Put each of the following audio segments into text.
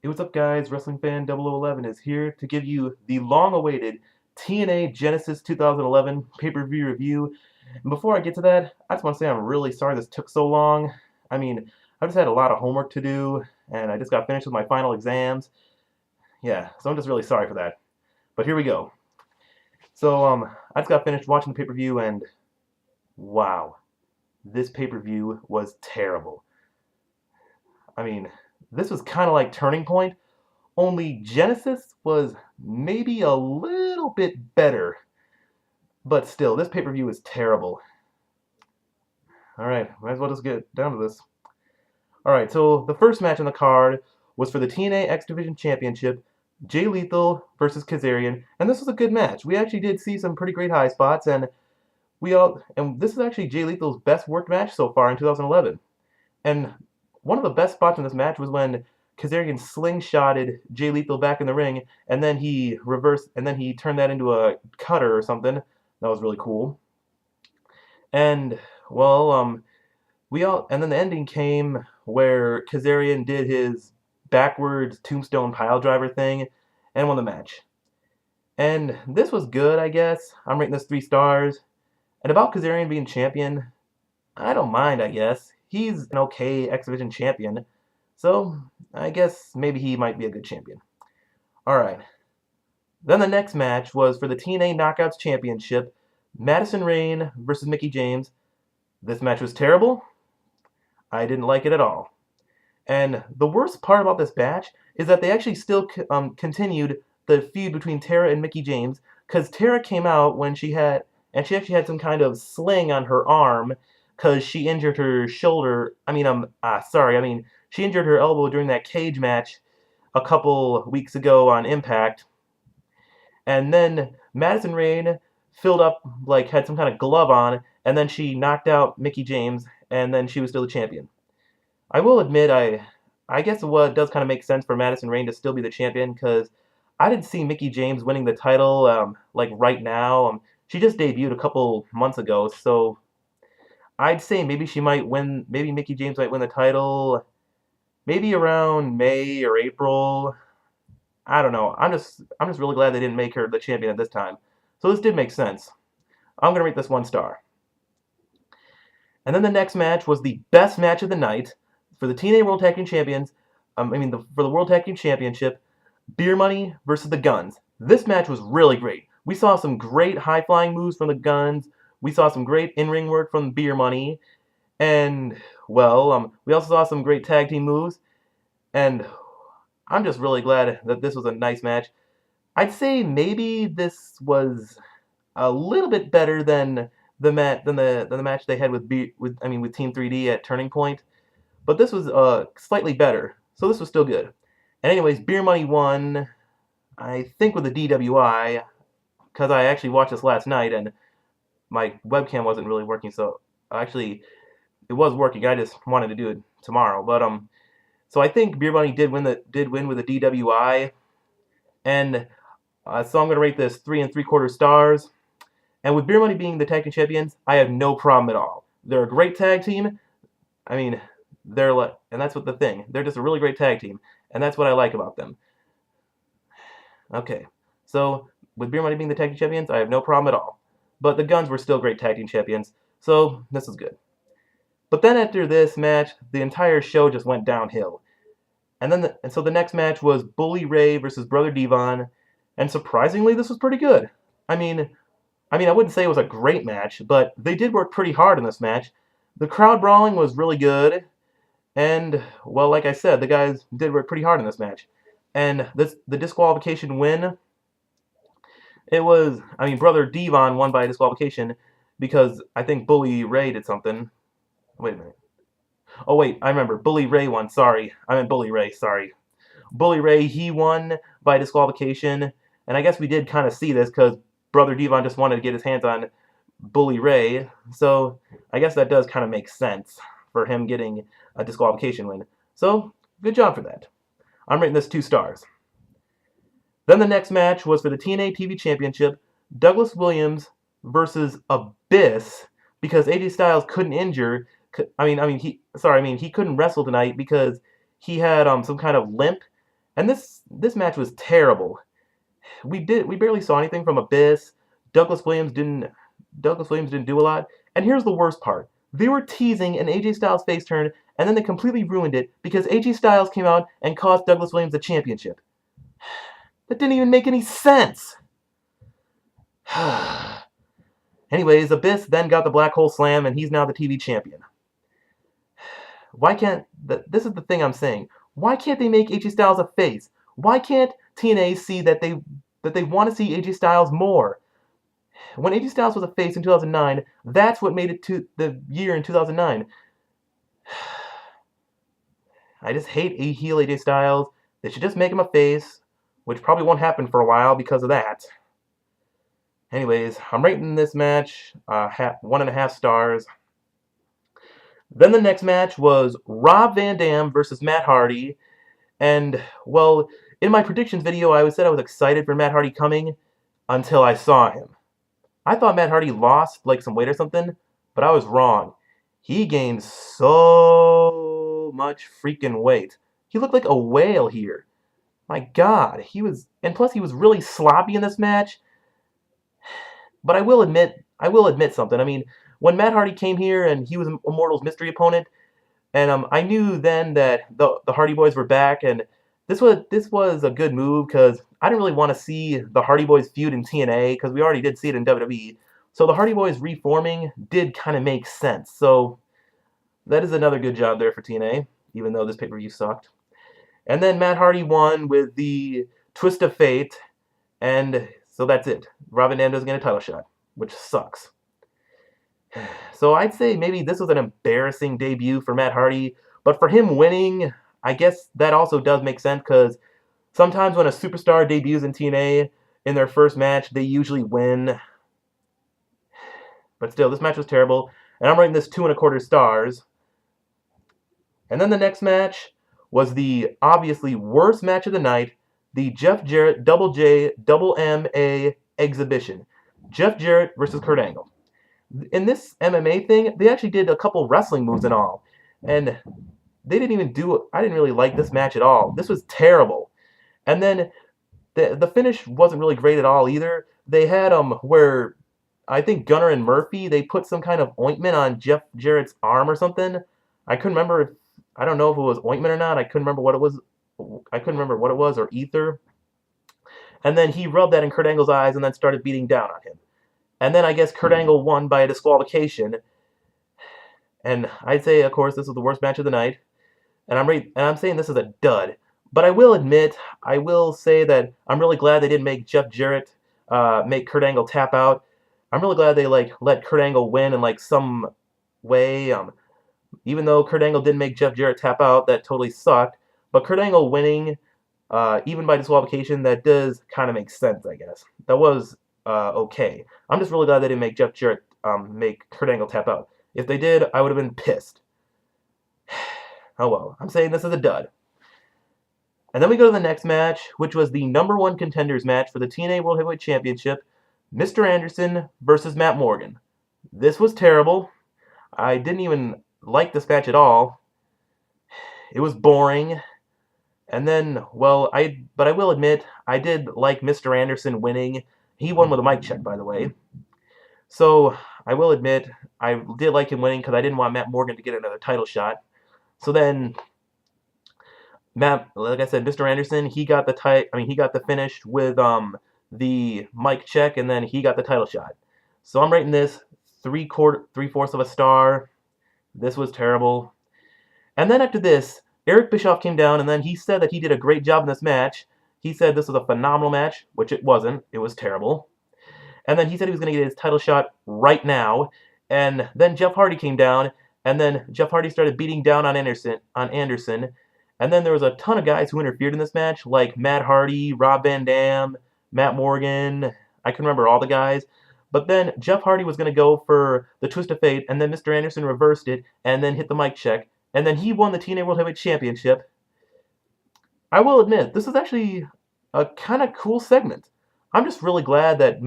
Hey, what's up, guys? Wrestling Fan 0011 is here to give you the long-awaited TNA Genesis 2011 pay-per-view review. And before I get to that, I just want to say I'm really sorry this took so long. I just had a lot of homework to do, and I just got finished with my final exams. Yeah, so I'm just really sorry for that. But here we go. I just got finished watching the pay-per-view, and wow, this pay-per-view was terrible. I mean, this was kind of like Turning Point, only Genesis was maybe a little bit better, but still, this pay-per-view is terrible. Alright, might as well just get down to this. Alright, so the first match on the card was for the TNA X Division Championship, Jay Lethal versus Kazarian, and this was a good match. We actually did see some pretty great high spots, and this is actually Jay Lethal's best worked match so far in 2011. And one of the best spots in this match was when Kazarian slingshotted Jay Lethal back in the ring, and then he turned that into a cutter or something. That was really cool. And well, and then the ending came where Kazarian did his backwards tombstone pile driver thing and won the match. And this was good, I guess. I'm rating this 3 stars. And about Kazarian being champion, I don't mind, I guess. He's an okay X Division champion, so I guess maybe he might be a good champion. Alright. Then the next match was for the TNA Knockouts Championship, Madison Rayne versus Mickie James. This match was terrible. I didn't like it at all. And the worst part about this match is that they actually still continued the feud between Tara and Mickie James, because Tara came out when she actually had some kind of sling on her arm, because she injured her shoulder. She injured her elbow during that cage match a couple weeks ago on Impact. And then Madison Rayne had some kind of glove on, and then she knocked out Mickie James, and then she was still the champion. I will admit, I guess what does kind of make sense for Madison Rayne to still be the champion, because I didn't see Mickie James winning the title right now. She just debuted a couple months ago, so I'd say maybe Mickie James might win the title maybe around May or April. I don't know. I'm just really glad they didn't make her the champion at this time. So this did make sense. I'm gonna rate this 1 star. And then the next match was the best match of the night for the TNA World Tag Team Champions. For the World Tag Team Championship, Beer Money versus the Guns. This match was really great. We saw some great high-flying moves from the Guns. We saw some great in-ring work from Beer Money. And, we also saw some great tag team moves. And I'm just really glad that this was a nice match. I'd say maybe this was a little bit better than the match they had with Team 3D at Turning Point. But this was slightly better. So this was still good. And anyways, Beer Money won, I think, with a DWI, because I actually watched this last night and my webcam wasn't really working, so actually it was working. I just wanted to do it tomorrow. But so I think Beer Money did win with a DWI, and so I'm gonna rate this 3 3/4 stars. And with Beer Money being the tag team champions, I have no problem at all. They're a great tag team. And that's what the thing. They're just a really great tag team, and that's what I like about them. Okay, so with Beer Money being the tag team champions, I have no problem at all. But the Guns were still great tag team champions, so this is good. But then after this match, the entire show just went downhill. And so the next match was Bully Ray versus Brother Devon, and surprisingly, this was pretty good. I wouldn't say it was a great match, but they did work pretty hard in this match. The crowd brawling was really good, and, well, like I said, the guys did work pretty hard in this match. And the disqualification win, Brother Devon won by disqualification because I think Bully Ray did something. Wait a minute. Oh, wait, I remember. Bully Ray won. Sorry. I meant Bully Ray. Sorry. Bully Ray, he won by disqualification, and I guess we did kind of see this because Brother Devon just wanted to get his hands on Bully Ray, so I guess that does kind of make sense for him getting a disqualification win. So, good job for that. I'm rating this 2 stars. Then the next match was for the TNA TV Championship, Douglas Williams versus Abyss, because AJ Styles couldn't he couldn't wrestle tonight because he had some kind of limp, And this match was terrible. We barely saw anything from Abyss. Douglas Williams didn't do a lot. And here's the worst part. They were teasing an AJ Styles face turn, and then they completely ruined it because AJ Styles came out and cost Douglas Williams the championship. That didn't even make any sense. Anyways, Abyss then got the Black Hole Slam, and he's now the TV champion. Why can't... This is the thing I'm saying. Why can't they make AJ Styles a face? Why can't TNA see that they want to see AJ Styles more? When AJ Styles was a face in 2009, that's what made it to the year in 2009. I just hate a heel AJ Styles. They should just make him a face, which probably won't happen for a while because of that. Anyways, I'm rating this match 1.5 stars. Then the next match was Rob Van Dam versus Matt Hardy. And, well, in my predictions video, I said I was excited for Matt Hardy coming until I saw him. I thought Matt Hardy lost like some weight or something, but I was wrong. He gained so much freaking weight. He looked like a whale here. My God, and plus he was really sloppy in this match. But I will admit something. I mean, when Matt Hardy came here and he was Immortal's mystery opponent, and I knew then that the Hardy Boys were back, and this was a good move because I didn't really want to see the Hardy Boys feud in TNA because we already did see it in WWE. So the Hardy Boys reforming did kind of make sense. So that is another good job there for TNA, even though this pay-per-view sucked. And then Matt Hardy won with the Twist of Fate, and so that's it. Rob Van Dam doesn't get a title shot, which sucks. So I'd say maybe this was an embarrassing debut for Matt Hardy, but for him winning, I guess that also does make sense because sometimes when a superstar debuts in TNA in their first match, they usually win. But still, this match was terrible, and I'm rating this 2.25 stars. And then the next match was the obviously worst match of the night, the Jeff Jarrett Double J Double M-A exhibition. Jeff Jarrett versus Kurt Angle. In this MMA thing, they actually did a couple wrestling moves and all. And they didn't even do it. I didn't really like this match at all. This was terrible. And then the finish wasn't really great at all either. They had where I think Gunner and Murphy, they put some kind of ointment on Jeff Jarrett's arm or something. I couldn't remember I don't know if it was ointment or not. I couldn't remember what it was. Or ether. And then he rubbed that in Kurt Angle's eyes and then started beating down on him. And then I guess Kurt Angle won by a disqualification. And I'd say, of course, this was the worst match of the night. And I'm saying this is a dud. But I will say that I'm really glad they didn't make Jeff Jarrett make Kurt Angle tap out. I'm really glad they let Kurt Angle win in some way. Even though Kurt Angle didn't make Jeff Jarrett tap out, that totally sucked. But Kurt Angle winning, even by disqualification, that does kind of make sense, I guess. That was okay. I'm just really glad they didn't make Jeff Jarrett make Kurt Angle tap out. If they did, I would have been pissed. Oh well, I'm saying this is a dud. And then we go to the next match, which was the #1 Contenders match for the TNA World Heavyweight Championship, Mr. Anderson versus Matt Morgan. This was terrible. I didn't even like this match at all. It was boring. And then, but I will admit, I did like Mr. Anderson winning. He won with a mic check, by the way. So, I will admit, I did like him winning because I didn't want Matt Morgan to get another title shot. So then, like I said, Mr. Anderson, he got the finish with the mic check, and then he got the title shot. So I'm rating this 3/4 of a star. This was terrible. And then after this, Eric Bischoff came down, and then he said that he did a great job in this match. He said this was a phenomenal match, which it wasn't. It was terrible. And then he said he was going to get his title shot right now. And then Jeff Hardy came down, and then Jeff Hardy started beating down on Anderson. And then there was a ton of guys who interfered in this match, like Matt Hardy, Rob Van Dam, Matt Morgan. I can remember all the guys. But then Jeff Hardy was going to go for the Twist of Fate, and then Mr. Anderson reversed it, and then hit the mic check. And then he won the TNA World Heavyweight Championship. I will admit, this is actually a kind of cool segment. I'm just really glad that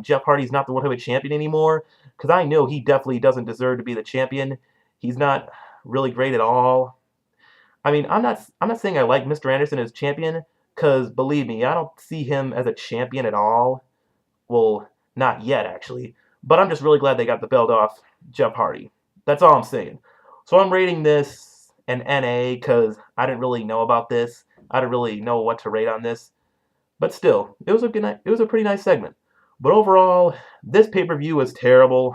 Jeff Hardy's not the World Heavyweight Champion anymore, because I know he definitely doesn't deserve to be the champion. He's not really great at all. I mean, I'm not saying I like Mr. Anderson as champion, because believe me, I don't see him as a champion at all. Well, not yet, actually. But I'm just really glad they got the belt off Jeff Hardy. That's all I'm saying. So I'm rating this an NA because I didn't really know about this. I didn't really know what to rate on this. But still, it was a pretty nice segment. But overall, this pay-per-view was terrible.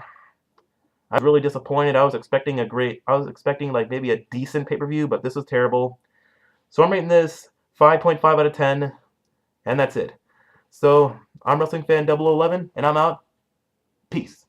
I was really disappointed. I was expecting like maybe a decent pay-per-view, but this was terrible. So I'm rating this 5.5 out of 10, and that's it. So I'm Wrestling Fan 011, and I'm out. Peace.